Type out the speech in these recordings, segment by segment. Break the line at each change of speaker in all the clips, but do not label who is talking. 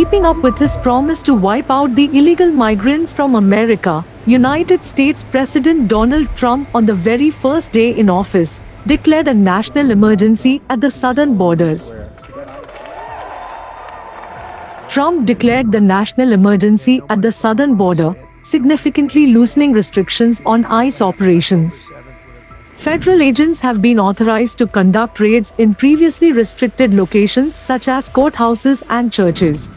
Keeping up with his promise to wipe out the illegal migrants from America, United States President Donald Trump, on the very first day in office, declared a national emergency at the southern borders. Trump declared the national emergency at the southern border, significantly loosening restrictions on ICE operations. Federal agents have been authorized to conduct raids in previously restricted locations such as courthouses and churches.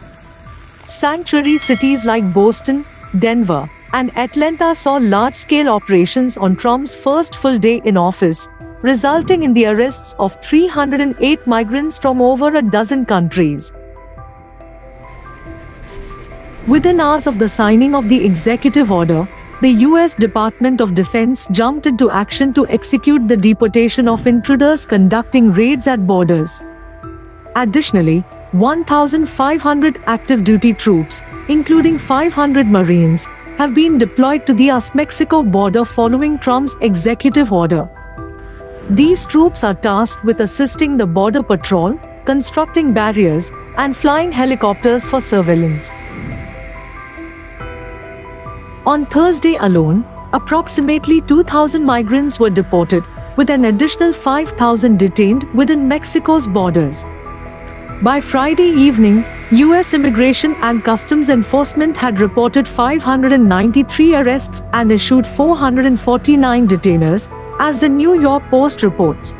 Sanctuary cities like Boston, Denver, and Atlanta saw large-scale operations on Trump's first full day in office, resulting in the arrests of 308 migrants from over a dozen countries. Within hours of the signing of the executive order, the U.S. Department of Defense jumped into action to execute the deportation of intruders, conducting raids at borders. Additionally, 1,500 active duty troops, including 500 Marines, have been deployed to the US-Mexico border following Trump's executive order. These troops are tasked with assisting the Border Patrol, constructing barriers, and flying helicopters for surveillance. On Thursday alone, approximately 2,000 migrants were deported, with an additional 5,000 detained within Mexico's borders. By Friday evening, U.S. Immigration and Customs Enforcement had reported 593 arrests and issued 449 detainers, as the New York Post reports.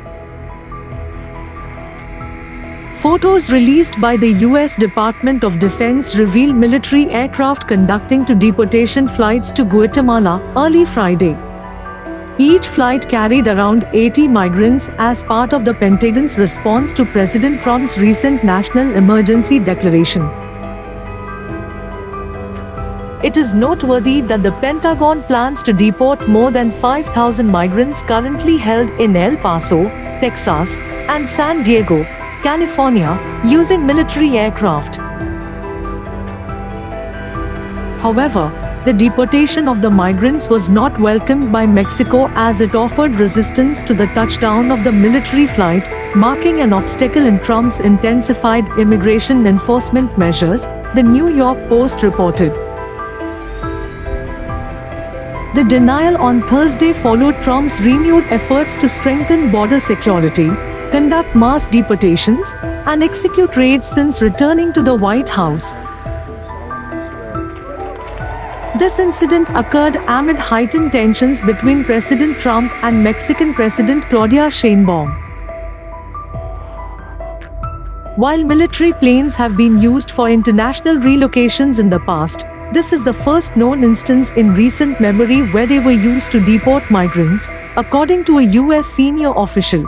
Photos released by the U.S. Department of Defense reveal military aircraft conducting deportation flights to Guatemala early Friday. Each flight carried around 80 migrants as part of the Pentagon's response to President Trump's recent national emergency declaration. It is noteworthy that the Pentagon plans to deport more than 5,000 migrants currently held in El Paso, Texas, and San Diego, California, using military aircraft. However, the deportation of the migrants was not welcomed by Mexico, as it offered resistance to the touchdown of the military flight, marking an obstacle in Trump's intensified immigration enforcement measures, the New York Post reported. The denial on Thursday followed Trump's renewed efforts to strengthen border security, conduct mass deportations, and execute raids since returning to the White House. This incident occurred amid heightened tensions between President Trump and Mexican President Claudia Sheinbaum. While military planes have been used for international relocations in the past, this is the first known instance in recent memory where they were used to deport migrants, according to a U.S. senior official.